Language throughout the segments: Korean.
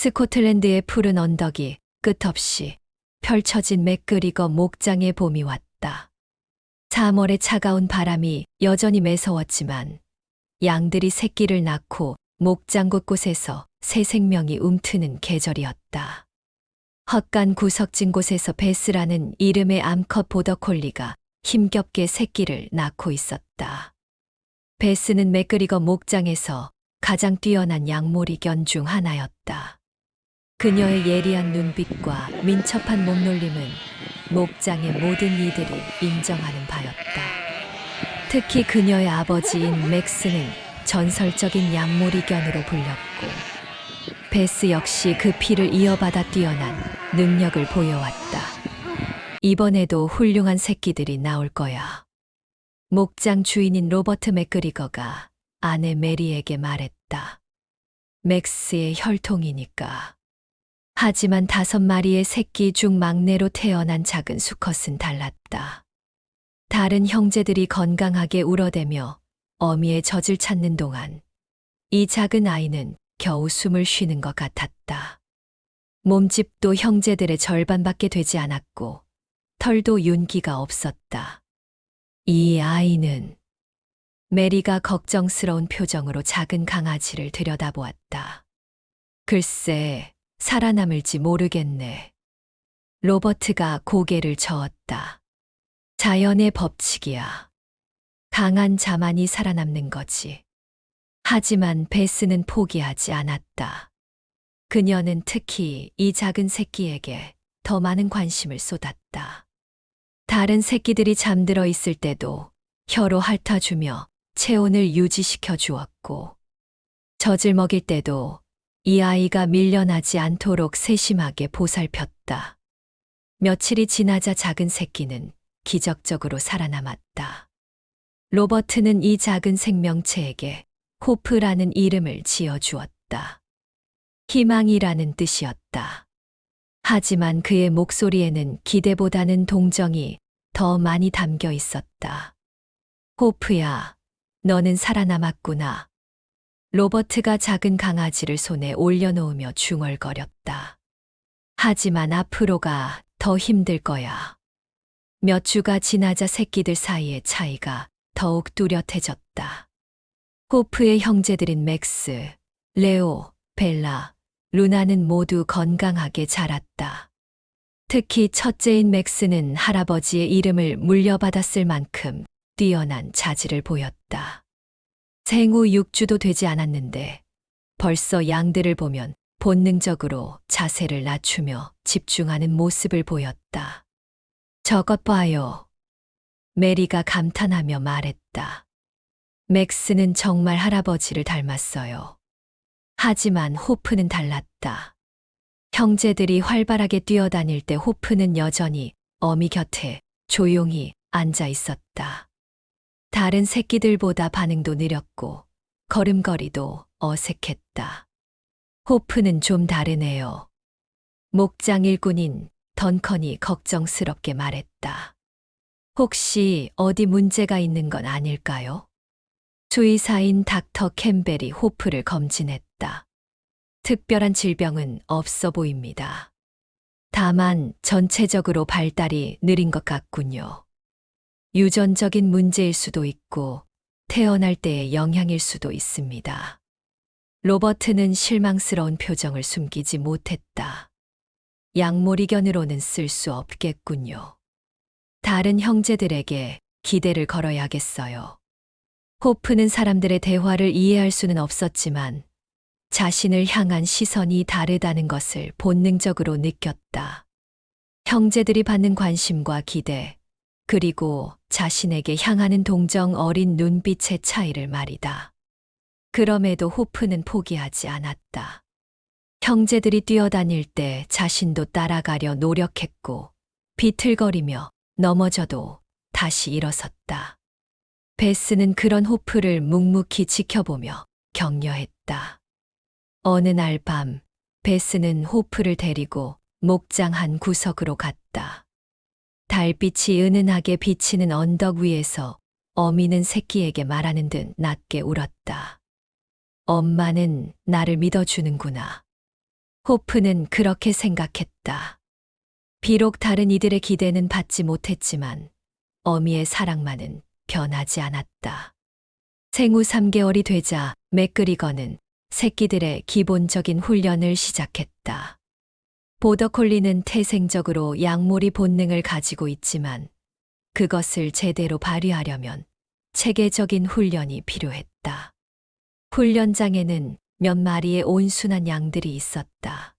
스코틀랜드의 푸른 언덕이 끝없이 펼쳐진 맥그리거 목장의 봄이 왔다. 3월의 차가운 바람이 여전히 매서웠지만 양들이 새끼를 낳고 목장 곳곳에서 새 생명이 움트는 계절이었다. 헛간 구석진 곳에서 베스라는 이름의 암컷 보더콜리가 힘겹게 새끼를 낳고 있었다. 베스는 맥그리거 목장에서 가장 뛰어난 양모리견 중 하나였다. 그녀의 예리한 눈빛과 민첩한 몸놀림은 목장의 모든 이들이 인정하는 바였다. 특히 그녀의 아버지인 맥스는 전설적인 양모리견으로 불렸고, 베스 역시 그 피를 이어받아 뛰어난 능력을 보여왔다. 이번에도 훌륭한 새끼들이 나올 거야. 목장 주인인 로버트 맥그리거가 아내 메리에게 말했다. 맥스의 혈통이니까. 하지만 5마리의 새끼 중 막내로 태어난 작은 수컷은 달랐다. 다른 형제들이 건강하게 울어대며 어미의 젖을 찾는 동안 이 작은 아이는 겨우 숨을 쉬는 것 같았다. 몸집도 형제들의 절반밖에 되지 않았고 털도 윤기가 없었다. 이 아이는 메리가 걱정스러운 표정으로 작은 강아지를 들여다보았다. 글쎄, 살아남을지 모르겠네. 로버트가 고개를 저었다. 자연의 법칙이야. 강한 자만이 살아남는 거지. 하지만 베스는 포기하지 않았다. 그녀는 특히 이 작은 새끼에게 더 많은 관심을 쏟았다. 다른 새끼들이 잠들어 있을 때도 혀로 핥아주며 체온을 유지시켜 주었고, 젖을 먹일 때도 이 아이가 밀려나지 않도록 세심하게 보살폈다. 며칠이 지나자 작은 새끼는 기적적으로 살아남았다. 로버트는 이 작은 생명체에게 호프라는 이름을 지어주었다. 희망이라는 뜻이었다. 하지만 그의 목소리에는 기대보다는 동정이 더 많이 담겨 있었다. 호프야, 너는 살아남았구나. 로버트가 작은 강아지를 손에 올려놓으며 중얼거렸다. 하지만 앞으로가 더 힘들 거야. 몇 주가 지나자 새끼들 사이의 차이가 더욱 뚜렷해졌다. 호프의 형제들인 맥스, 레오, 벨라, 루나는 모두 건강하게 자랐다. 특히 첫째인 맥스는 할아버지의 이름을 물려받았을 만큼 뛰어난 자질을 보였다. 생후 6주도 되지 않았는데 벌써 양들을 보면 본능적으로 자세를 낮추며 집중하는 모습을 보였다. 저것 봐요. 메리가 감탄하며 말했다. 맥스는 정말 할아버지를 닮았어요. 하지만 호프는 달랐다. 형제들이 활발하게 뛰어다닐 때 호프는 여전히 어미 곁에 조용히 앉아 있었다. 다른 새끼들보다 반응도 느렸고 걸음걸이도 어색했다. 호프는 좀 다르네요. 목장 일꾼인 던컨이 걱정스럽게 말했다. 혹시 어디 문제가 있는 건 아닐까요? 수의사인 닥터 캠벨이 호프를 검진했다. 특별한 질병은 없어 보입니다. 다만 전체적으로 발달이 느린 것 같군요. 유전적인 문제일 수도 있고 태어날 때의 영향일 수도 있습니다. 로버트는 실망스러운 표정을 숨기지 못했다. 양모리견으로는 쓸 수 없겠군요. 다른 형제들에게 기대를 걸어야겠어요. 호프는 사람들의 대화를 이해할 수는 없었지만 자신을 향한 시선이 다르다는 것을 본능적으로 느꼈다. 형제들이 받는 관심과 기대, 그리고 자신에게 향하는 동정 어린 눈빛의 차이를 말이다. 그럼에도 호프는 포기하지 않았다. 형제들이 뛰어다닐 때 자신도 따라가려 노력했고 비틀거리며 넘어져도 다시 일어섰다. 베스는 그런 호프를 묵묵히 지켜보며 격려했다. 어느 날 밤, 베스는 호프를 데리고 목장 한 구석으로 갔다. 달빛이 은은하게 비치는 언덕 위에서 어미는 새끼에게 말하는 듯 낮게 울었다. 엄마는 나를 믿어주는구나. 호프는 그렇게 생각했다. 비록 다른 이들의 기대는 받지 못했지만 어미의 사랑만은 변하지 않았다. 생후 3개월이 되자 맥그리거는 새끼들의 기본적인 훈련을 시작했다. 보더콜리는 태생적으로 양몰이 본능을 가지고 있지만 그것을 제대로 발휘하려면 체계적인 훈련이 필요했다. 훈련장에는 몇 마리의 온순한 양들이 있었다.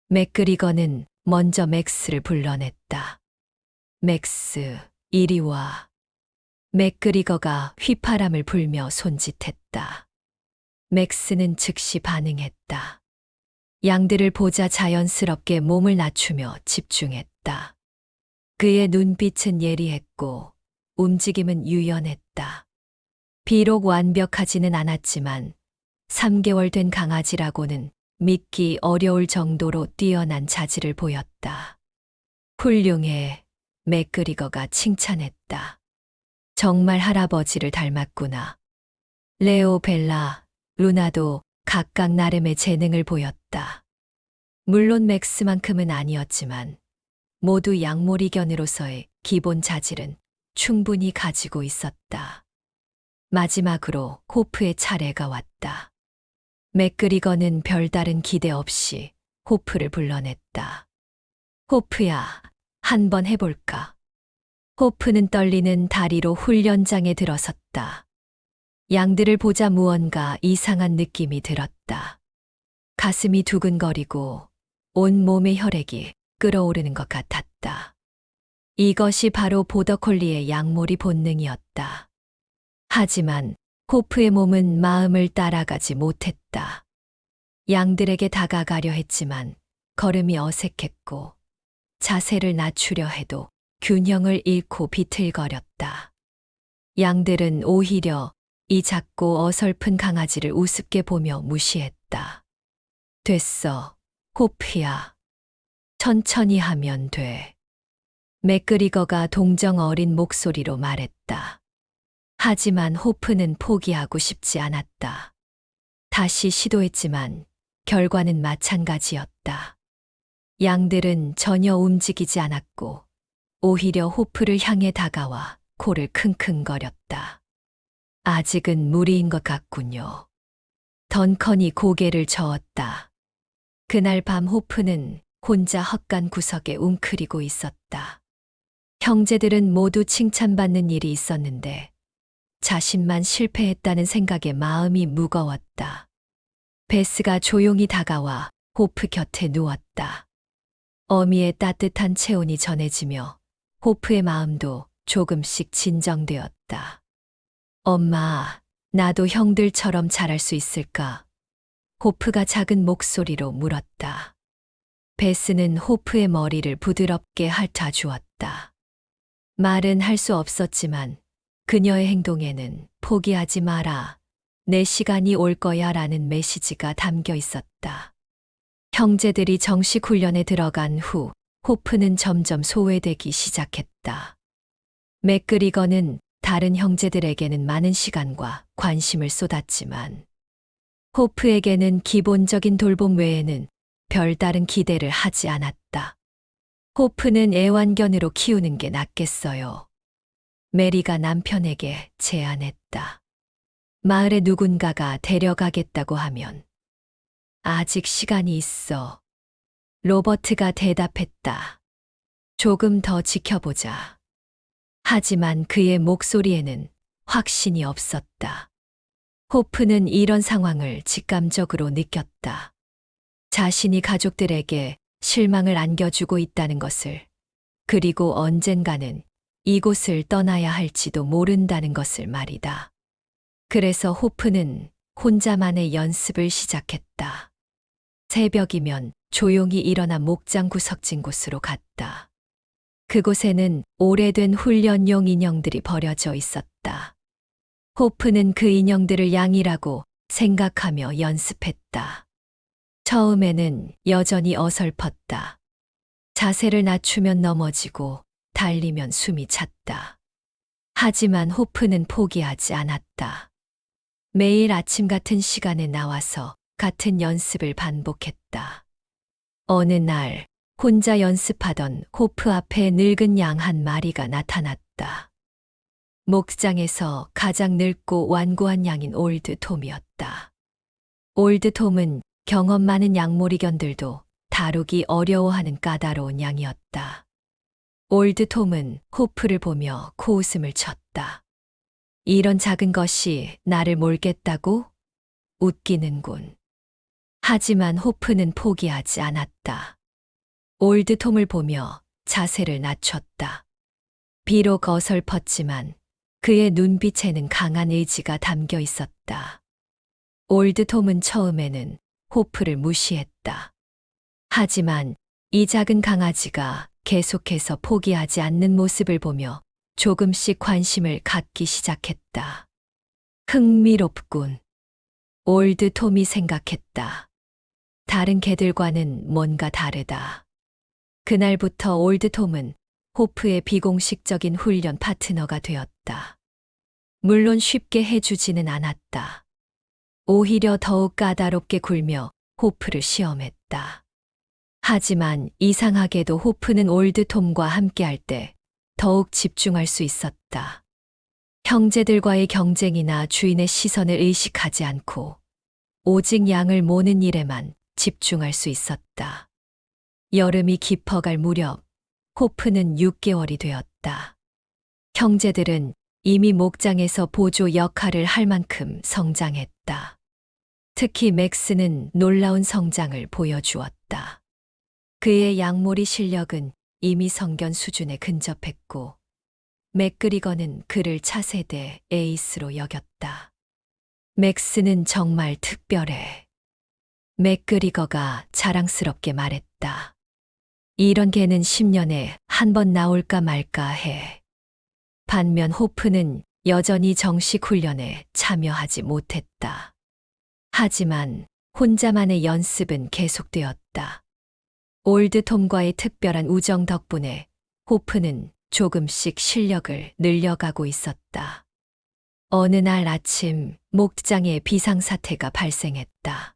맥그리거는 먼저 맥스를 불러냈다. 맥스, 이리 와. 맥그리거가 휘파람을 불며 손짓했다. 맥스는 즉시 반응했다. 양들을 보자 자연스럽게 몸을 낮추며 집중했다. 그의 눈빛은 예리했고 움직임은 유연했다. 비록 완벽하지는 않았지만 3개월 된 강아지라고는 믿기 어려울 정도로 뛰어난 자질을 보였다. 훌륭해, 맥그리거가 칭찬했다. 정말 할아버지를 닮았구나. 레오, 벨라, 루나도 각각 나름의 재능을 보였다. 물론 맥스만큼은 아니었지만 모두 양몰이견으로서의 기본 자질은 충분히 가지고 있었다. 마지막으로 호프의 차례가 왔다. 맥그리거는 별다른 기대 없이 호프를 불러냈다. 호프야, 한번 해볼까? 호프는 떨리는 다리로 훈련장에 들어섰다. 양들을 보자 무언가 이상한 느낌이 들었다. 가슴이 두근거리고 온 몸의 혈액이 끓어오르는 것 같았다. 이것이 바로 보더콜리의 양몰이 본능이었다. 하지만 호프의 몸은 마음을 따라가지 못했다. 양들에게 다가가려 했지만 걸음이 어색했고 자세를 낮추려 해도 균형을 잃고 비틀거렸다. 양들은 오히려 이 작고 어설픈 강아지를 우습게 보며 무시했다. 됐어, 호프야. 천천히 하면 돼. 맥그리거가 동정 어린 목소리로 말했다. 하지만 호프는 포기하고 싶지 않았다. 다시 시도했지만 결과는 마찬가지였다. 양들은 전혀 움직이지 않았고 오히려 호프를 향해 다가와 코를 킁킁거렸다. 아직은 무리인 것 같군요. 던컨이 고개를 저었다. 그날 밤 호프는 혼자 헛간 구석에 웅크리고 있었다. 형제들은 모두 칭찬받는 일이 있었는데 자신만 실패했다는 생각에 마음이 무거웠다. 베스가 조용히 다가와 호프 곁에 누웠다. 어미의 따뜻한 체온이 전해지며 호프의 마음도 조금씩 진정되었다. 엄마, 나도 형들처럼 잘할 수 있을까? 호프가 작은 목소리로 물었다. 베스는 호프의 머리를 부드럽게 핥아 주었다. 말은 할 수 없었지만 그녀의 행동에는 포기하지 마라. 내 시간이 올 거야 라는 메시지가 담겨 있었다. 형제들이 정식 훈련에 들어간 후 호프는 점점 소외되기 시작했다. 맥그리거는 다른 형제들에게는 많은 시간과 관심을 쏟았지만 호프에게는 기본적인 돌봄 외에는 별다른 기대를 하지 않았다. 호프는 애완견으로 키우는 게 낫겠어요. 메리가 남편에게 제안했다. 마을에 누군가가 데려가겠다고 하면 아직 시간이 있어. 로버트가 대답했다. 조금 더 지켜보자. 하지만 그의 목소리에는 확신이 없었다. 호프는 이런 상황을 직감적으로 느꼈다. 자신이 가족들에게 실망을 안겨주고 있다는 것을, 그리고 언젠가는 이곳을 떠나야 할지도 모른다는 것을 말이다. 그래서 호프는 혼자만의 연습을 시작했다. 새벽이면 조용히 일어나 목장 구석진 곳으로 갔다. 그곳에는 오래된 훈련용 인형들이 버려져 있었다. 호프는 그 인형들을 양이라고 생각하며 연습했다. 처음에는 여전히 어설펐다. 자세를 낮추면 넘어지고 달리면 숨이 찼다. 하지만 호프는 포기하지 않았다. 매일 아침 같은 시간에 나와서 같은 연습을 반복했다. 어느 날 혼자 연습하던 호프 앞에 늙은 양 한 마리가 나타났다. 목장에서 가장 늙고 완고한 양인 올드 톰이었다. 올드 톰은 경험 많은 양모리견들도 다루기 어려워하는 까다로운 양이었다. 올드 톰은 호프를 보며 코웃음을 쳤다. 이런 작은 것이 나를 몰겠다고? 웃기는군. 하지만 호프는 포기하지 않았다. 올드 톰을 보며 자세를 낮췄다. 비록 어설펐지만 그의 눈빛에는 강한 의지가 담겨 있었다. 올드 톰은 처음에는 호프를 무시했다. 하지만 이 작은 강아지가 계속해서 포기하지 않는 모습을 보며 조금씩 관심을 갖기 시작했다. 흥미롭군. 올드 톰이 생각했다. 다른 개들과는 뭔가 다르다. 그날부터 올드 톰은 호프의 비공식적인 훈련 파트너가 되었다. 물론 쉽게 해주지는 않았다. 오히려 더욱 까다롭게 굴며 호프를 시험했다. 하지만 이상하게도 호프는 올드 톰과 함께할 때 더욱 집중할 수 있었다. 형제들과의 경쟁이나 주인의 시선을 의식하지 않고 오직 양을 모는 일에만 집중할 수 있었다. 여름이 깊어갈 무렵 호프는 6개월이 되었다. 형제들은 이미 목장에서 보조 역할을 할 만큼 성장했다. 특히 맥스는 놀라운 성장을 보여주었다. 그의 양몰이 실력은 이미 성견 수준에 근접했고 맥그리거는 그를 차세대 에이스로 여겼다. 맥스는 정말 특별해. 맥그리거가 자랑스럽게 말했다. 이런 개는 10년에 한 번 나올까 말까 해. 반면 호프는 여전히 정식 훈련에 참여하지 못했다. 하지만 혼자만의 연습은 계속되었다. 올드 톰과의 특별한 우정 덕분에 호프는 조금씩 실력을 늘려가고 있었다. 어느 날 아침 목장에 비상사태가 발생했다.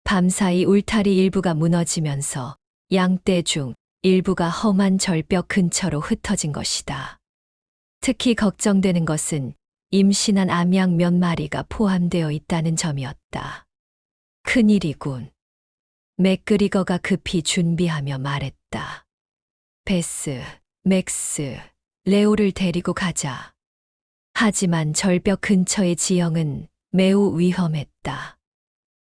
밤사이 울타리 일부가 무너지면서 양떼 중 일부가 험한 절벽 근처로 흩어진 것이다. 특히 걱정되는 것은 임신한 암양 몇 마리가 포함되어 있다는 점이었다. 큰일이군. 맥그리거가 급히 준비하며 말했다. 베스, 맥스, 레오를 데리고 가자. 하지만 절벽 근처의 지형은 매우 위험했다.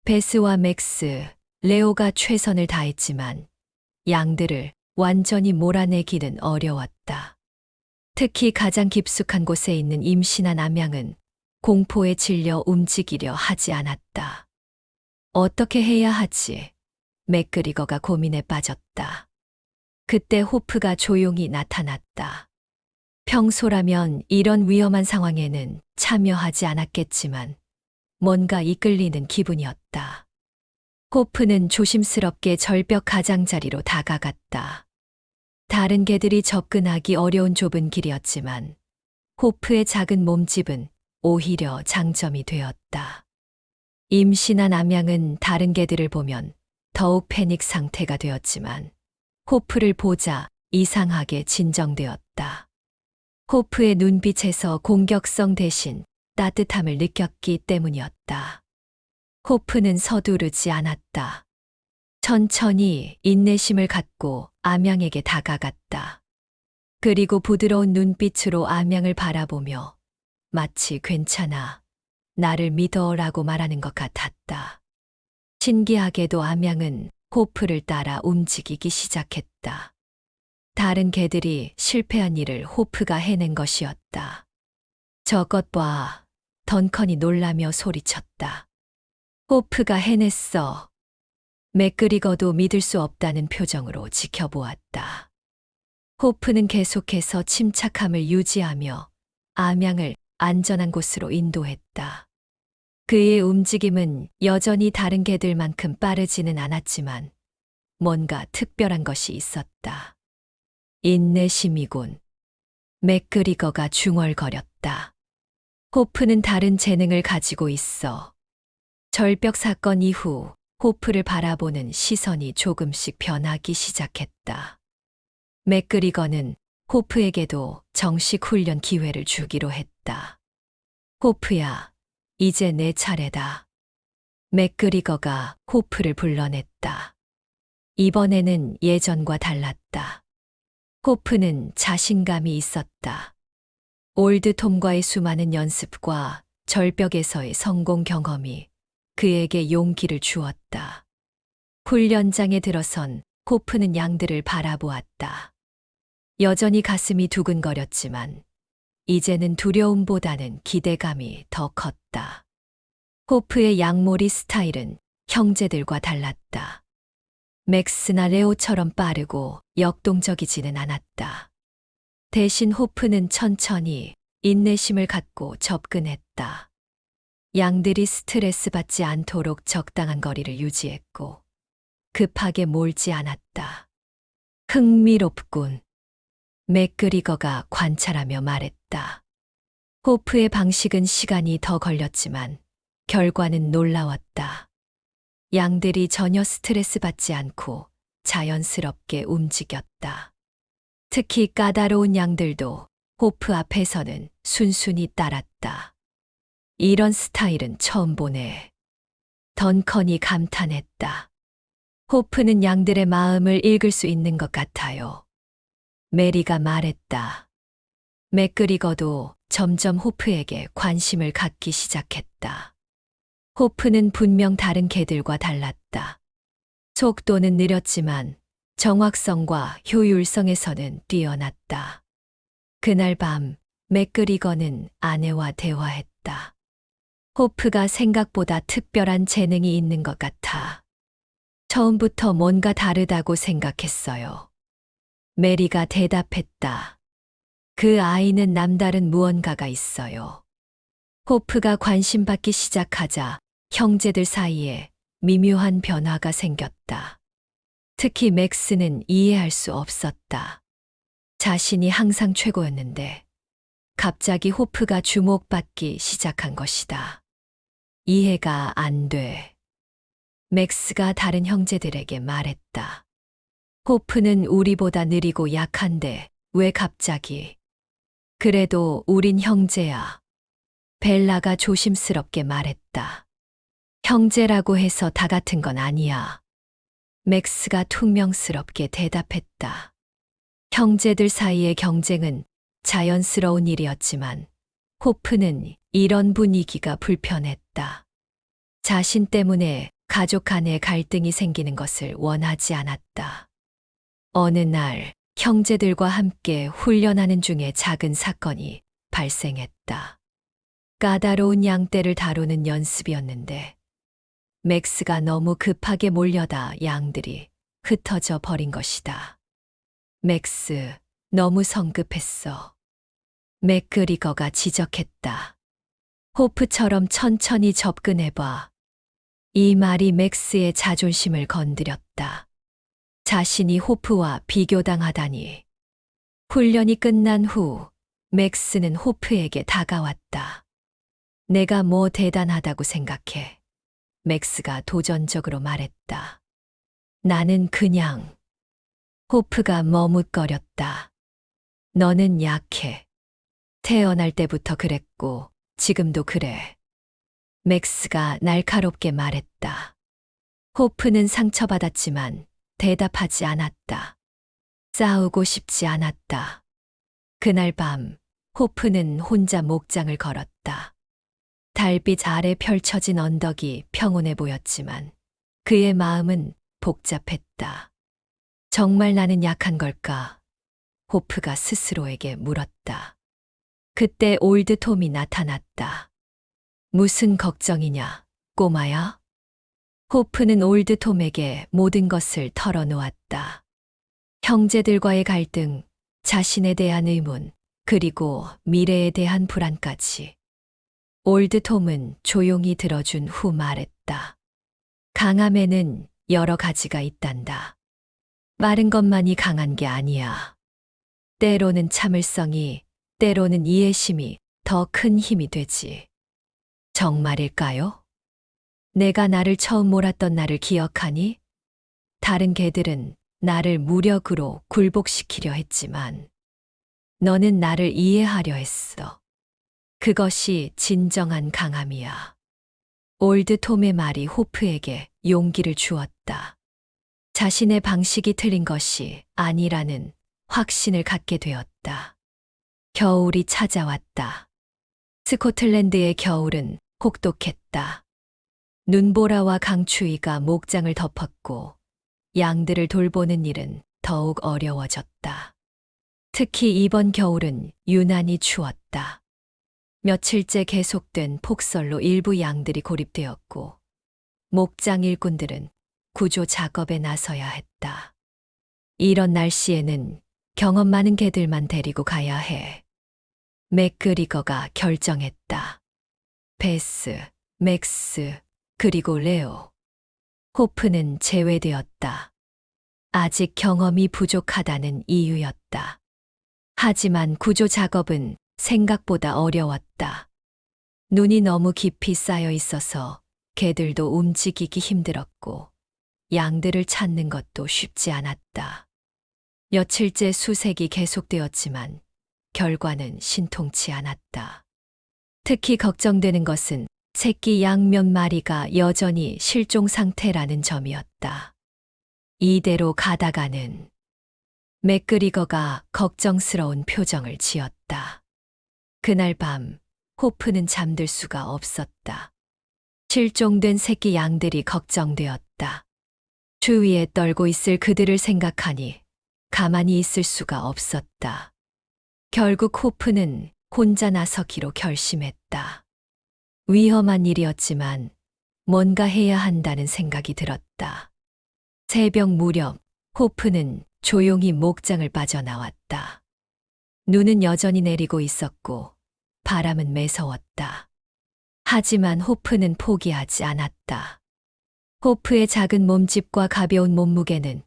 베스와 맥스, 레오가 최선을 다했지만 양들을 완전히 몰아내기는 어려웠다. 특히 가장 깊숙한 곳에 있는 임신한 암양은 공포에 질려 움직이려 하지 않았다. 어떻게 해야 하지? 맥그리거가 고민에 빠졌다. 그때 호프가 조용히 나타났다. 평소라면 이런 위험한 상황에는 참여하지 않았겠지만 뭔가 이끌리는 기분이었다. 호프는 조심스럽게 절벽 가장자리로 다가갔다. 다른 개들이 접근하기 어려운 좁은 길이었지만 호프의 작은 몸집은 오히려 장점이 되었다. 임신한 암양은 다른 개들을 보면 더욱 패닉 상태가 되었지만 호프를 보자 이상하게 진정되었다. 호프의 눈빛에서 공격성 대신 따뜻함을 느꼈기 때문이었다. 호프는 서두르지 않았다. 천천히 인내심을 갖고 암양에게 다가갔다. 그리고 부드러운 눈빛으로 암양을 바라보며 마치 괜찮아, 나를 믿어라고 말하는 것 같았다. 신기하게도 암양은 호프를 따라 움직이기 시작했다. 다른 개들이 실패한 일을 호프가 해낸 것이었다. 저것 봐, 던컨이 놀라며 소리쳤다. 호프가 해냈어. 맥그리거도 믿을 수 없다는 표정으로 지켜보았다. 호프는 계속해서 침착함을 유지하며 암양을 안전한 곳으로 인도했다. 그의 움직임은 여전히 다른 개들만큼 빠르지는 않았지만 뭔가 특별한 것이 있었다. 인내심이군. 맥그리거가 중얼거렸다. 호프는 다른 재능을 가지고 있어. 절벽 사건 이후 호프를 바라보는 시선이 조금씩 변하기 시작했다. 맥그리거는 호프에게도 정식 훈련 기회를 주기로 했다. 호프야, 이제 내 차례다. 맥그리거가 호프를 불러냈다. 이번에는 예전과 달랐다. 호프는 자신감이 있었다. 올드 톰과의 수많은 연습과 절벽에서의 성공 경험이 그에게 용기를 주었다. 훈련장에 들어선 호프는 양들을 바라보았다. 여전히 가슴이 두근거렸지만 이제는 두려움보다는 기대감이 더 컸다. 호프의 양몰이 스타일은 형제들과 달랐다. 맥스나 레오처럼 빠르고 역동적이지는 않았다. 대신 호프는 천천히 인내심을 갖고 접근했다. 양들이 스트레스 받지 않도록 적당한 거리를 유지했고 급하게 몰지 않았다. 흥미롭군. 맥그리거가 관찰하며 말했다. 호프의 방식은 시간이 더 걸렸지만 결과는 놀라웠다. 양들이 전혀 스트레스 받지 않고 자연스럽게 움직였다. 특히 까다로운 양들도 호프 앞에서는 순순히 따랐다. 이런 스타일은 처음 보네. 던컨이 감탄했다. 호프는 양들의 마음을 읽을 수 있는 것 같아요. 메리가 말했다. 맥그리거도 점점 호프에게 관심을 갖기 시작했다. 호프는 분명 다른 개들과 달랐다. 속도는 느렸지만 정확성과 효율성에서는 뛰어났다. 그날 밤 맥그리거는 아내와 대화했다. 호프가 생각보다 특별한 재능이 있는 것 같아. 처음부터 뭔가 다르다고 생각했어요. 메리가 대답했다. 그 아이는 남다른 무언가가 있어요. 호프가 관심받기 시작하자 형제들 사이에 미묘한 변화가 생겼다. 특히 맥스는 이해할 수 없었다. 자신이 항상 최고였는데 갑자기 호프가 주목받기 시작한 것이다. 이해가 안 돼. 맥스가 다른 형제들에게 말했다. 호프는 우리보다 느리고 약한데 왜 갑자기? 그래도 우린 형제야. 벨라가 조심스럽게 말했다. 형제라고 해서 다 같은 건 아니야. 맥스가 퉁명스럽게 대답했다. 형제들 사이의 경쟁은 자연스러운 일이었지만 호프는 이런 분위기가 불편했다. 자신 때문에 가족 간에 갈등이 생기는 것을 원하지 않았다. 어느 날 형제들과 함께 훈련하는 중에 작은 사건이 발생했다. 까다로운 양떼를 다루는 연습이었는데 맥스가 너무 급하게 몰려다 양들이 흩어져 버린 것이다. 맥스, 너무 성급했어. 맥그리거가 지적했다. 호프처럼 천천히 접근해봐. 이 말이 맥스의 자존심을 건드렸다. 자신이 호프와 비교당하다니. 훈련이 끝난 후 맥스는 호프에게 다가왔다. 내가 뭐 대단하다고 생각해. 맥스가 도전적으로 말했다. 나는 그냥. 호프가 머뭇거렸다. 너는 약해. 태어날 때부터 그랬고 지금도 그래. 맥스가 날카롭게 말했다. 호프는 상처받았지만 대답하지 않았다. 싸우고 싶지 않았다. 그날 밤 호프는 혼자 목장을 걸었다. 달빛 아래 펼쳐진 언덕이 평온해 보였지만 그의 마음은 복잡했다. 정말 나는 약한 걸까? 호프가 스스로에게 물었다. 그때 올드 톰이 나타났다. 무슨 걱정이냐, 꼬마야? 호프는 올드 톰에게 모든 것을 털어놓았다. 형제들과의 갈등, 자신에 대한 의문, 그리고 미래에 대한 불안까지. 올드 톰은 조용히 들어준 후 말했다. 강함에는 여러 가지가 있단다. 마른 것만이 강한 게 아니야. 때로는 참을성이, 때로는 이해심이 더 큰 힘이 되지. 정말일까요? 내가 나를 처음 몰았던 날을 기억하니? 다른 개들은 나를 무력으로 굴복시키려 했지만 너는 나를 이해하려 했어. 그것이 진정한 강함이야. 올드 톰의 말이 호프에게 용기를 주었다. 자신의 방식이 틀린 것이 아니라는 확신을 갖게 되었다. 겨울이 찾아왔다. 스코틀랜드의 겨울은 혹독했다. 눈보라와 강추위가 목장을 덮었고 양들을 돌보는 일은 더욱 어려워졌다. 특히 이번 겨울은 유난히 추웠다. 며칠째 계속된 폭설로 일부 양들이 고립되었고 목장 일꾼들은 구조 작업에 나서야 했다. 이런 날씨에는 경험 많은 개들만 데리고 가야 해. 맥그리거가 결정했다. 베스, 맥스, 그리고 레오. 호프는 제외되었다. 아직 경험이 부족하다는 이유였다. 하지만 구조 작업은 생각보다 어려웠다. 눈이 너무 깊이 쌓여 있어서 개들도 움직이기 힘들었고 양들을 찾는 것도 쉽지 않았다. 며칠째 수색이 계속되었지만 결과는 신통치 않았다. 특히 걱정되는 것은 새끼 양 몇 마리가 여전히 실종 상태라는 점이었다. 이대로 가다가는 맥그리거가 걱정스러운 표정을 지었다. 그날 밤 호프는 잠들 수가 없었다. 실종된 새끼 양들이 걱정되었다. 주위에 떨고 있을 그들을 생각하니 가만히 있을 수가 없었다. 결국 호프는 혼자 나서기로 결심했다. 위험한 일이었지만 뭔가 해야 한다는 생각이 들었다. 새벽 무렵 호프는 조용히 목장을 빠져나왔다. 눈은 여전히 내리고 있었고 바람은 매서웠다. 하지만 호프는 포기하지 않았다. 호프의 작은 몸집과 가벼운 몸무게는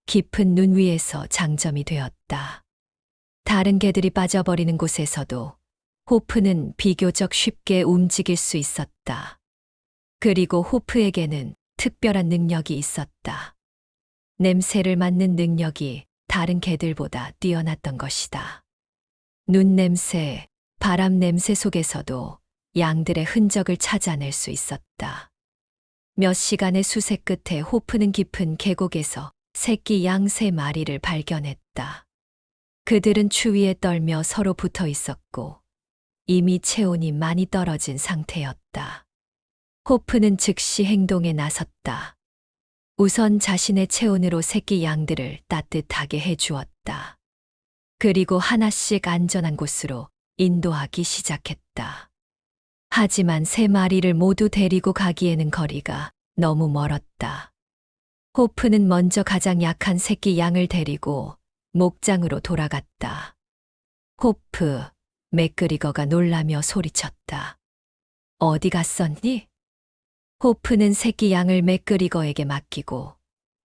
깊은 눈 위에서 장점이 되었다. 다른 개들이 빠져버리는 곳에서도 호프는 비교적 쉽게 움직일 수 있었다. 그리고 호프에게는 특별한 능력이 있었다. 냄새를 맡는 능력이 다른 개들보다 뛰어났던 것이다. 눈 냄새, 바람 냄새 속에서도 양들의 흔적을 찾아낼 수 있었다. 몇 시간의 수색 끝에 호프는 깊은 계곡에서 새끼 양 3마리를 발견했다. 그들은 추위에 떨며 서로 붙어 있었고 이미 체온이 많이 떨어진 상태였다. 호프는 즉시 행동에 나섰다. 우선 자신의 체온으로 새끼 양들을 따뜻하게 해주었다. 그리고 하나씩 안전한 곳으로 인도하기 시작했다. 하지만 3마리를 모두 데리고 가기에는 거리가 너무 멀었다. 호프는 먼저 가장 약한 새끼 양을 데리고 목장으로 돌아갔다. 호프, 맥그리거가 놀라며 소리쳤다. 어디 갔었니? 호프는 새끼 양을 맥그리거에게 맡기고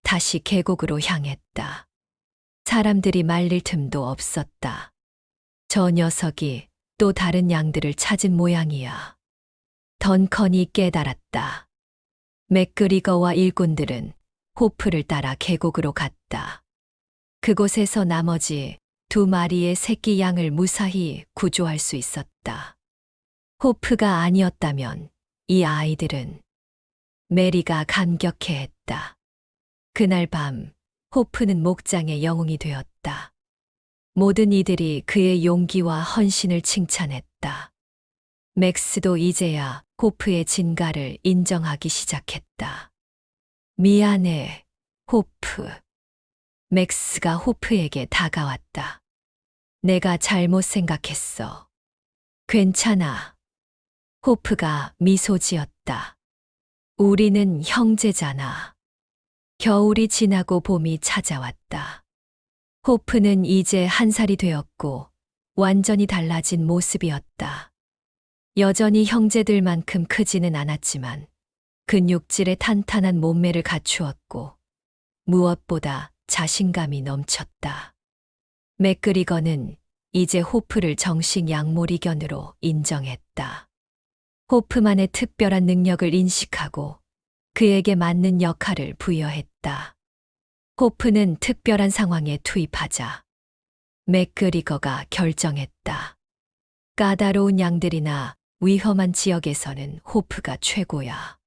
다시 계곡으로 향했다. 사람들이 말릴 틈도 없었다. 저 녀석이 또 다른 양들을 찾은 모양이야. 던컨이 깨달았다. 맥그리거와 일꾼들은 호프를 따라 계곡으로 갔다. 그곳에서 나머지 2마리의 새끼 양을 무사히 구조할 수 있었다. 호프가 아니었다면 이 아이들은 메리가 감격해했다. 그날 밤 호프는 목장의 영웅이 되었다. 모든 이들이 그의 용기와 헌신을 칭찬했다. 맥스도 이제야 호프의 진가를 인정하기 시작했다. 미안해, 호프. 맥스가 호프에게 다가왔다. 내가 잘못 생각했어. 괜찮아. 호프가 미소 지었다. 우리는 형제잖아. 겨울이 지나고 봄이 찾아왔다. 호프는 이제 1살이 되었고 완전히 달라진 모습이었다. 여전히 형제들만큼 크지는 않았지만 근육질의 탄탄한 몸매를 갖추었고 무엇보다 자신감이 넘쳤다. 맥그리거는 이제 호프를 정식 약몰이견으로 인정했다. 호프만의 특별한 능력을 인식하고 그에게 맞는 역할을 부여했다. 호프는 특별한 상황에 투입하자 맥그리거가 결정했다. 까다로운 양들이나 위험한 지역에서는 호프가 최고야.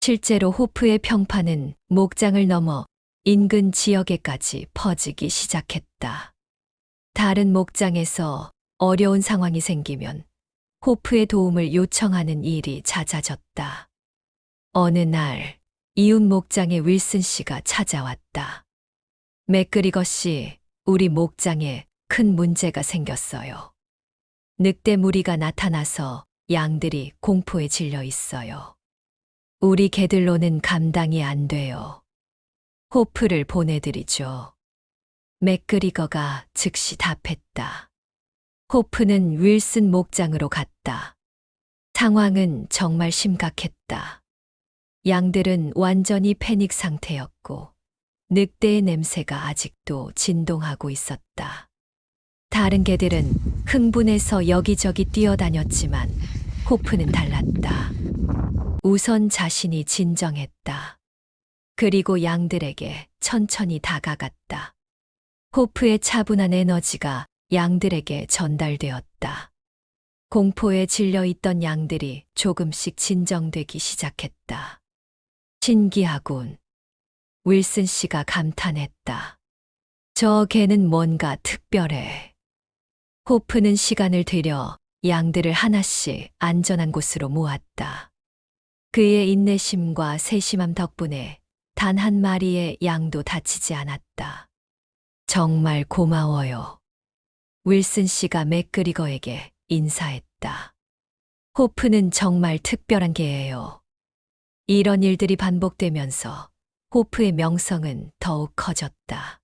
실제로 호프의 평판은 목장을 넘어 인근 지역에까지 퍼지기 시작했다. 다른 목장에서 어려운 상황이 생기면 호프의 도움을 요청하는 일이 잦아졌다. 어느 날 이웃 목장에 윌슨 씨가 찾아왔다. 맥그리거 씨, 우리 목장에 큰 문제가 생겼어요. 늑대 무리가 나타나서 양들이 공포에 질려 있어요. 우리 개들로는 감당이 안 돼요. 호프를 보내드리죠. 맥그리거가 즉시 답했다. 호프는 윌슨 목장으로 갔다. 상황은 정말 심각했다. 양들은 완전히 패닉 상태였고 늑대의 냄새가 아직도 진동하고 있었다. 다른 개들은 흥분해서 여기저기 뛰어다녔지만 호프는 달랐다. 우선 자신이 진정했다. 그리고 양들에게 천천히 다가갔다. 호프의 차분한 에너지가 양들에게 전달되었다. 공포에 질려 있던 양들이 조금씩 진정되기 시작했다. 신기하군. 윌슨 씨가 감탄했다. 저 개는 뭔가 특별해. 호프는 시간을 들여 양들을 하나씩 안전한 곳으로 모았다. 그의 인내심과 세심함 덕분에 단 한 마리의 양도 다치지 않았다. 정말 고마워요. 윌슨 씨가 맥그리거에게 인사했다. 호프는 정말 특별한 개예요. 이런 일들이 반복되면서 호프의 명성은 더욱 커졌다.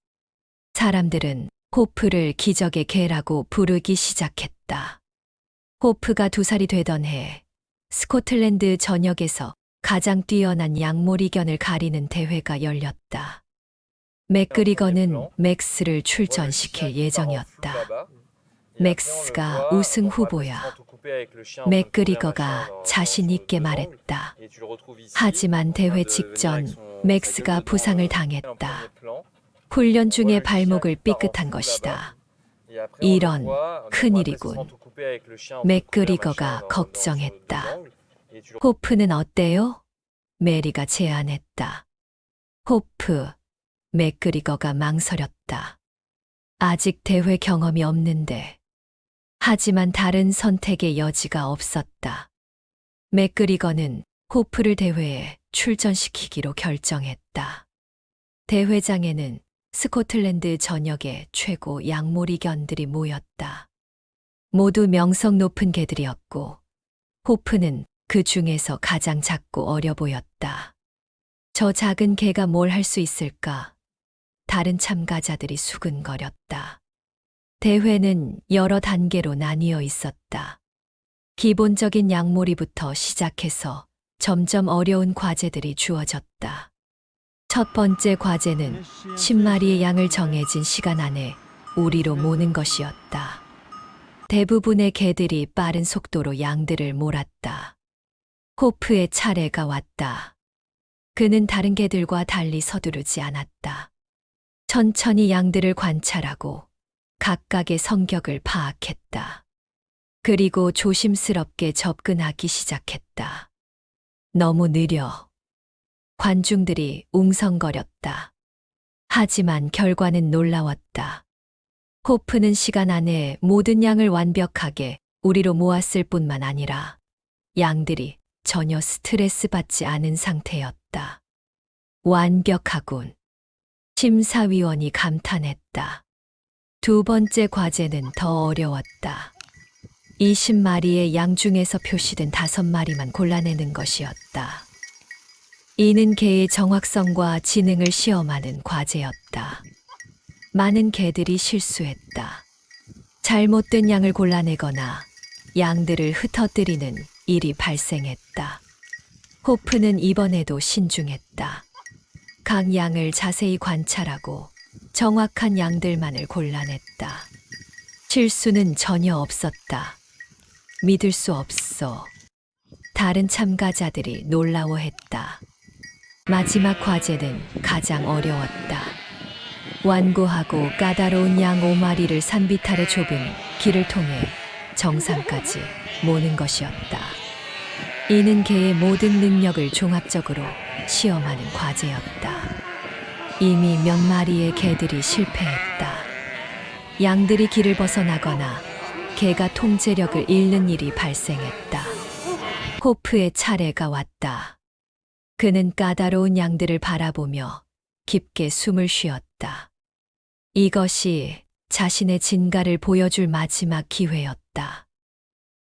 사람들은 호프를 기적의 개라고 부르기 시작했다. 호프가 2살이 되던 해 스코틀랜드 전역에서 가장 뛰어난 양몰이견을 가리는 대회가 열렸다. 맥그리거는 맥스를 출전시킬 예정이었다. 맥스가 우승 후보야. 맥그리거가 자신 있게 말했다. 하지만 대회 직전 맥스가 부상을 당했다. 훈련 중에 발목을 삐끗한 것이다. 이런 큰일이군. 맥그리거가 걱정했다. 호프는 어때요? 메리가 제안했다. 호프, 맥그리거가 망설였다. 아직 대회 경험이 없는데. 하지만 다른 선택의 여지가 없었다. 맥그리거는 호프를 대회에 출전시키기로 결정했다. 대회장에는 스코틀랜드 전역의 최고 양몰이견들이 모였다. 모두 명성 높은 개들이었고 호프는 그 중에서 가장 작고 어려 보였다. 저 작은 개가 뭘 할 수 있을까? 다른 참가자들이 수근거렸다. 대회는 여러 단계로 나뉘어 있었다. 기본적인 양몰이부터 시작해서 점점 어려운 과제들이 주어졌다. 첫 번째 과제는 10마리의 양을 정해진 시간 안에 우리로 모는 것이었다. 대부분의 개들이 빠른 속도로 양들을 몰았다. 호프의 차례가 왔다. 그는 다른 개들과 달리 서두르지 않았다. 천천히 양들을 관찰하고 각각의 성격을 파악했다. 그리고 조심스럽게 접근하기 시작했다. 너무 느려. 관중들이 웅성거렸다. 하지만 결과는 놀라웠다. 호프는 시간 안에 모든 양을 완벽하게 우리로 모았을 뿐만 아니라 양들이 전혀 스트레스 받지 않은 상태였다. 완벽하군. 심사위원이 감탄했다. 두 번째 과제는 더 어려웠다. 20마리의 양 중에서 표시된 5마리만 골라내는 것이었다. 이는 개의 정확성과 지능을 시험하는 과제였다. 많은 개들이 실수했다. 잘못된 양을 골라내거나 양들을 흩어뜨리는 일이 발생했다. 호프는 이번에도 신중했다. 각 양을 자세히 관찰하고 정확한 양들만을 골라냈다. 실수는 전혀 없었다. 믿을 수 없어. 다른 참가자들이 놀라워했다. 마지막 과제는 가장 어려웠다. 완고하고 까다로운 양 5마리를 산비탈의 좁은 길을 통해 정상까지 모는 것이었다. 이는 개의 모든 능력을 종합적으로 시험하는 과제였다. 이미 몇 마리의 개들이 실패했다. 양들이 길을 벗어나거나 개가 통제력을 잃는 일이 발생했다. 호프의 차례가 왔다. 그는 까다로운 양들을 바라보며 깊게 숨을 쉬었다. 이것이 자신의 진가를 보여줄 마지막 기회였다.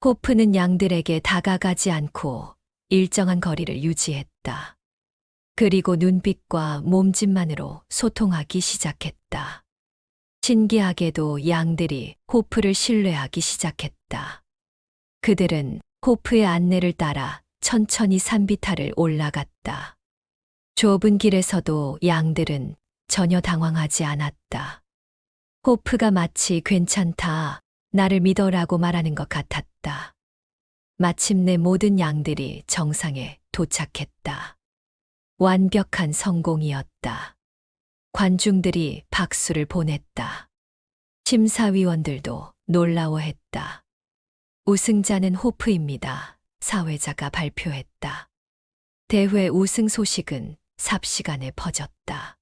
호프는 양들에게 다가가지 않고 일정한 거리를 유지했다. 그리고 눈빛과 몸짓만으로 소통하기 시작했다. 신기하게도 양들이 호프를 신뢰하기 시작했다. 그들은 호프의 안내를 따라 천천히 산비탈을 올라갔다. 좁은 길에서도 양들은 전혀 당황하지 않았다. 호프가 마치 괜찮다, 나를 믿어라고 말하는 것 같았다. 마침내 모든 양들이 정상에 도착했다. 완벽한 성공이었다. 관중들이 박수를 보냈다. 심사위원들도 놀라워했다. 우승자는 호프입니다. 사회자가 발표했다. 대회 우승 소식은 삽시간에 퍼졌다.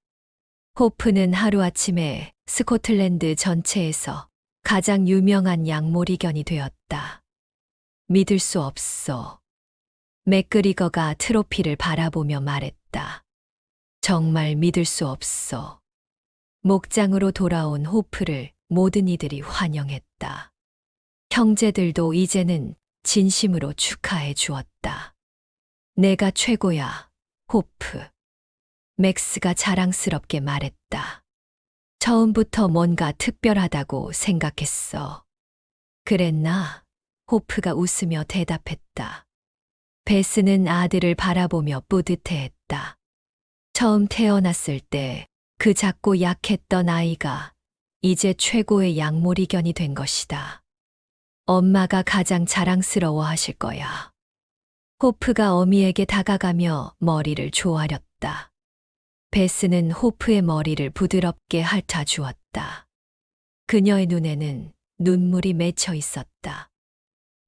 호프는 하루아침에 스코틀랜드 전체에서 가장 유명한 양모리견이 되었다. 믿을 수 없어. 맥그리거가 트로피를 바라보며 말했다. 정말 믿을 수 없어. 목장으로 돌아온 호프를 모든 이들이 환영했다. 형제들도 이제는 진심으로 축하해 주었다. 내가 최고야, 호프. 맥스가 자랑스럽게 말했다. 처음부터 뭔가 특별하다고 생각했어. 그랬나? 호프가 웃으며 대답했다. 베스는 아들을 바라보며 뿌듯해했다. 처음 태어났을 때 그 작고 약했던 아이가 이제 최고의 양모리견이 된 것이다. 엄마가 가장 자랑스러워 하실 거야. 호프가 어미에게 다가가며 머리를 조아렸다. 베스는 호프의 머리를 부드럽게 핥아 주었다. 그녀의 눈에는 눈물이 맺혀 있었다.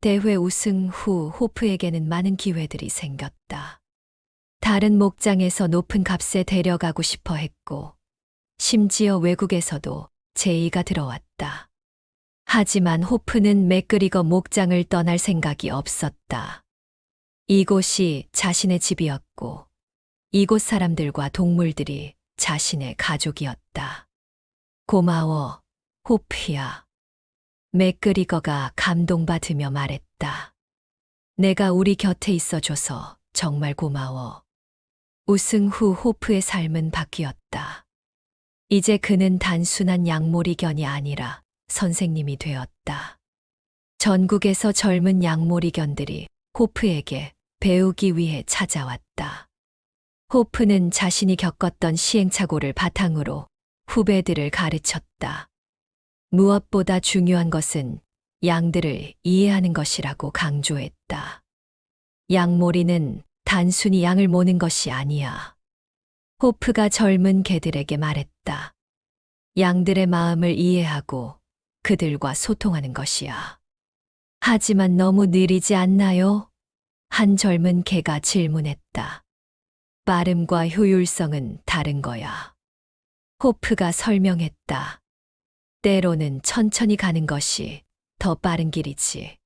대회 우승 후 호프에게는 많은 기회들이 생겼다. 다른 목장에서 높은 값에 데려가고 싶어 했고, 심지어 외국에서도 제의가 들어왔다. 하지만 호프는 맥그리거 목장을 떠날 생각이 없었다. 이곳이 자신의 집이었고, 이곳 사람들과 동물들이 자신의 가족이었다. 고마워, 호프야. 맥그리거가 감동받으며 말했다. 내가 우리 곁에 있어줘서 정말 고마워. 우승 후 호프의 삶은 바뀌었다. 이제 그는 단순한 양모리견이 아니라 선생님이 되었다. 전국에서 젊은 양모리견들이 호프에게 배우기 위해 찾아왔다. 호프는 자신이 겪었던 시행착오를 바탕으로 후배들을 가르쳤다. 무엇보다 중요한 것은 양들을 이해하는 것이라고 강조했다. 양모리는 단순히 양을 모는 것이 아니야. 호프가 젊은 개들에게 말했다. 양들의 마음을 이해하고 그들과 소통하는 것이야. 하지만 너무 느리지 않나요? 한 젊은 개가 질문했다. 빠름과 효율성은 다른 거야. 호프가 설명했다. 때로는 천천히 가는 것이 더 빠른 길이지.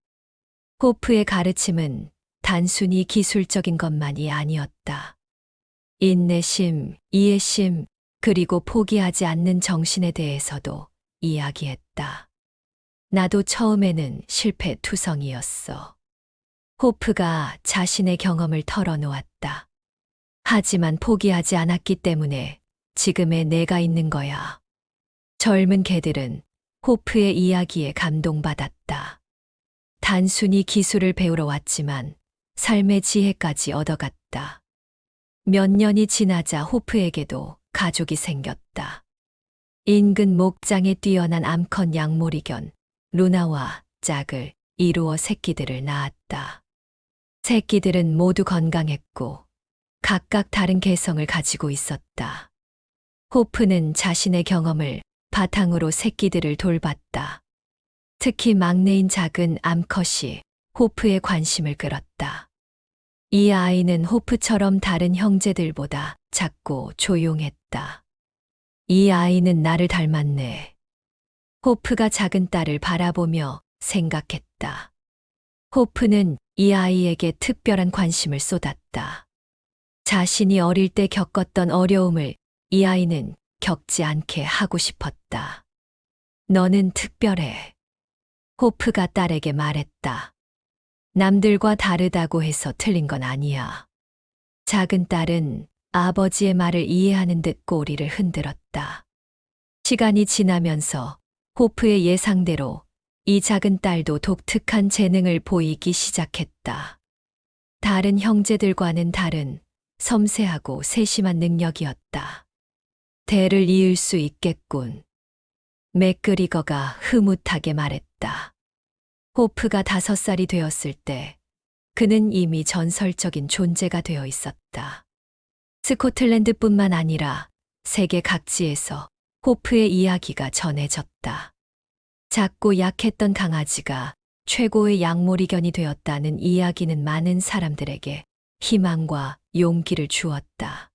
호프의 가르침은 단순히 기술적인 것만이 아니었다. 인내심, 이해심, 그리고 포기하지 않는 정신에 대해서도 이야기했다. 나도 처음에는 실패투성이었어. 호프가 자신의 경험을 털어놓았다. 하지만 포기하지 않았기 때문에 지금의 내가 있는 거야. 젊은 개들은 호프의 이야기에 감동받았다. 단순히 기술을 배우러 왔지만 삶의 지혜까지 얻어갔다. 몇 년이 지나자 호프에게도 가족이 생겼다. 인근 목장에 뛰어난 암컷 양모리견 루나와 짝을 이루어 새끼들을 낳았다. 새끼들은 모두 건강했고 각각 다른 개성을 가지고 있었다. 호프는 자신의 경험을 바탕으로 새끼들을 돌봤다. 특히 막내인 작은 암컷이 호프의 관심을 끌었다. 이 아이는 호프처럼 다른 형제들보다 작고 조용했다. 이 아이는 나를 닮았네. 호프가 작은 딸을 바라보며 생각했다. 호프는 이 아이에게 특별한 관심을 쏟았다. 자신이 어릴 때 겪었던 어려움을 이 아이는 겪지 않게 하고 싶었다. 너는 특별해. 호프가 딸에게 말했다. 남들과 다르다고 해서 틀린 건 아니야. 작은 딸은 아버지의 말을 이해하는 듯 꼬리를 흔들었다. 시간이 지나면서 호프의 예상대로 이 작은 딸도 독특한 재능을 보이기 시작했다. 다른 형제들과는 다른 섬세하고 세심한 능력이었다. 대를 이을 수 있겠군. 맥그리거가 흐뭇하게 말했다. 호프가 5살이 되었을 때 그는 이미 전설적인 존재가 되어 있었다. 스코틀랜드뿐만 아니라 세계 각지에서 호프의 이야기가 전해졌다. 작고 약했던 강아지가 최고의 약몰이견이 되었다는 이야기는 많은 사람들에게 희망과 용기를 주었다.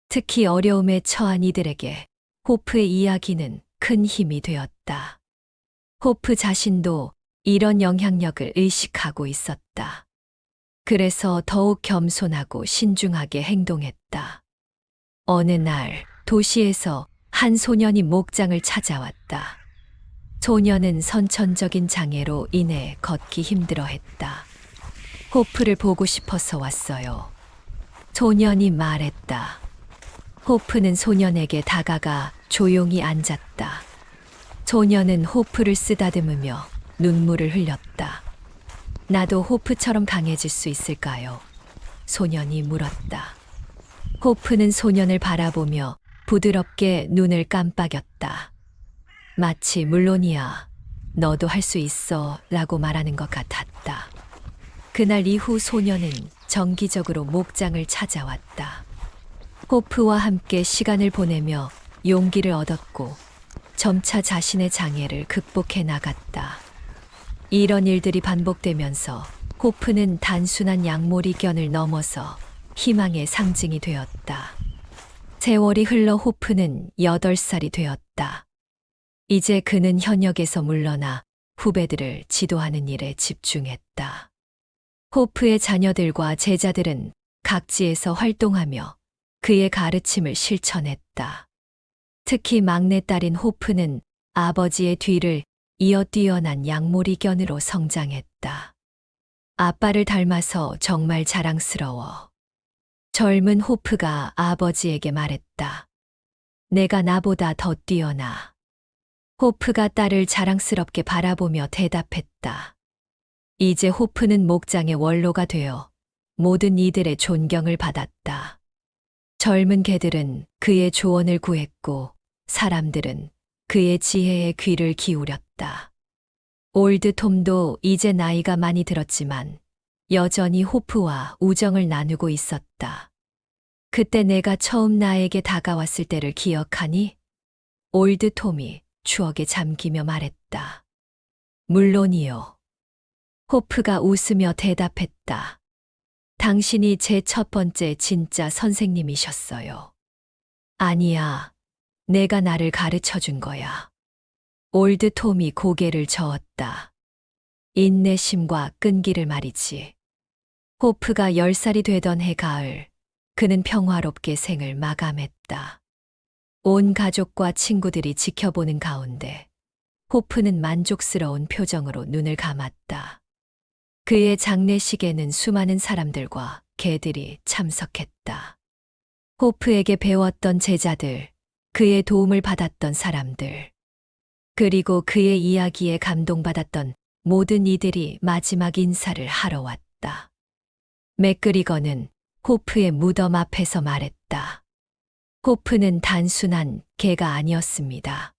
특히 어려움에 처한 이들에게 호프의 이야기는 큰 힘이 되었다. 호프 자신도 이런 영향력을 의식하고 있었다. 그래서 더욱 겸손하고 신중하게 행동했다. 어느 날 도시에서 한 소년이 목장을 찾아왔다. 소년은 선천적인 장애로 인해 걷기 힘들어했다. 호프를 보고 싶어서 왔어요. 소년이 말했다. 호프는 소년에게 다가가 조용히 앉았다. 소년은 호프를 쓰다듬으며 눈물을 흘렸다. 나도 호프처럼 강해질 수 있을까요? 소년이 물었다. 호프는 소년을 바라보며 부드럽게 눈을 깜빡였다. 마치 물론이야. 너도 할 수 있어 라고 말하는 것 같았다. 그날 이후 소년은 정기적으로 목장을 찾아왔다. 호프와 함께 시간을 보내며 용기를 얻었고 점차 자신의 장애를 극복해 나갔다. 이런 일들이 반복되면서 호프는 단순한 약몰이견을 넘어서 희망의 상징이 되었다. 세월이 흘러 호프는 8살이 되었다. 이제 그는 현역에서 물러나 후배들을 지도하는 일에 집중했다. 호프의 자녀들과 제자들은 각지에서 활동하며 그의 가르침을 실천했다. 특히 막내딸인 호프는 아버지의 뒤를 이어 뛰어난 약몰이견으로 성장했다. 아빠를 닮아서 정말 자랑스러워. 젊은 호프가 아버지에게 말했다. 내가 나보다 더 뛰어나. 호프가 딸을 자랑스럽게 바라보며 대답했다. 이제 호프는 목장의 원로가 되어 모든 이들의 존경을 받았다. 젊은 개들은 그의 조언을 구했고 사람들은 그의 지혜에 귀를 기울였다. 올드 톰도 이제 나이가 많이 들었지만 여전히 호프와 우정을 나누고 있었다. 그때 내가 처음 나에게 다가왔을 때를 기억하니? 올드 톰이 추억에 잠기며 말했다. 물론이요. 호프가 웃으며 대답했다. 당신이 제 첫 번째 진짜 선생님이셨어요. 아니야. 내가 나를 가르쳐 준 거야. 올드 톰이 고개를 저었다. 인내심과 끈기를 말이지. 호프가 10살이 되던 해 가을, 그는 평화롭게 생을 마감했다. 온 가족과 친구들이 지켜보는 가운데 호프는 만족스러운 표정으로 눈을 감았다. 그의 장례식에는 수많은 사람들과 개들이 참석했다. 호프에게 배웠던 제자들, 그의 도움을 받았던 사람들, 그리고 그의 이야기에 감동받았던 모든 이들이 마지막 인사를 하러 왔다. 맥그리거는 호프의 무덤 앞에서 말했다. 호프는 단순한 개가 아니었습니다.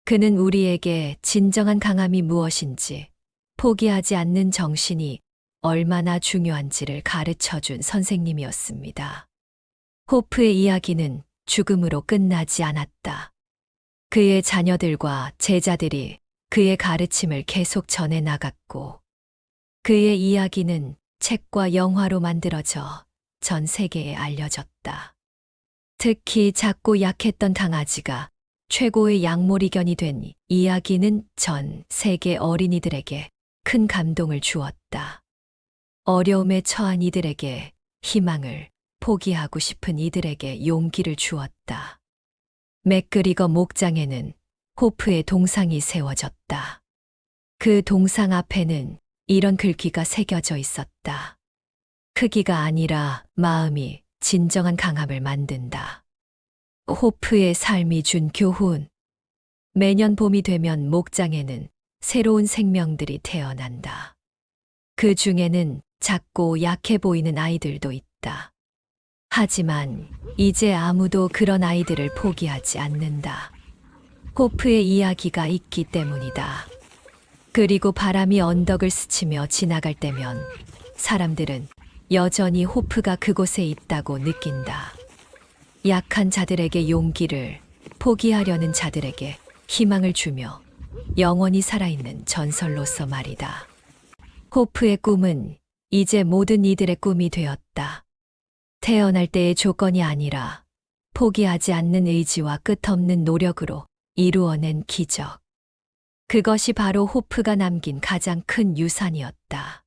그는 우리에게 진정한 강함이 무엇인지, 포기하지 않는 정신이 얼마나 중요한지를 가르쳐 준 선생님이었습니다. 호프의 이야기는 죽음으로 끝나지 않았다. 그의 자녀들과 제자들이 그의 가르침을 계속 전해 나갔고, 그의 이야기는 책과 영화로 만들어져 전 세계에 알려졌다. 특히 작고 약했던 강아지가 최고의 약몰이견이 된 이야기는 전 세계 어린이들에게 큰 감동을 주었다. 어려움에 처한 이들에게 희망을, 포기하고 싶은 이들에게 용기를 주었다. 맥그리거 목장에는 호프의 동상이 세워졌다. 그 동상 앞에는 이런 글귀가 새겨져 있었다. 크기가 아니라 마음이 진정한 강함을 만든다. 호프의 삶이 준 교훈. 매년 봄이 되면 목장에는 새로운 생명들이 태어난다. 그 중에는 작고 약해 보이는 아이들도 있다. 하지만 이제 아무도 그런 아이들을 포기하지 않는다. 호프의 이야기가 있기 때문이다. 그리고 바람이 언덕을 스치며 지나갈 때면 사람들은 여전히 호프가 그곳에 있다고 느낀다. 약한 자들에게 용기를, 포기하려는 자들에게 희망을 주며 영원히 살아있는 전설로서 말이다. 호프의 꿈은 이제 모든 이들의 꿈이 되었다. 태어날 때의 조건이 아니라 포기하지 않는 의지와 끝없는 노력으로 이루어낸 기적. 그것이 바로 호프가 남긴 가장 큰 유산이었다.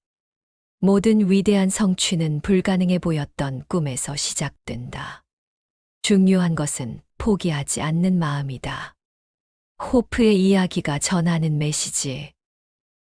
모든 위대한 성취는 불가능해 보였던 꿈에서 시작된다. 중요한 것은 포기하지 않는 마음이다. 호프의 이야기가 전하는 메시지.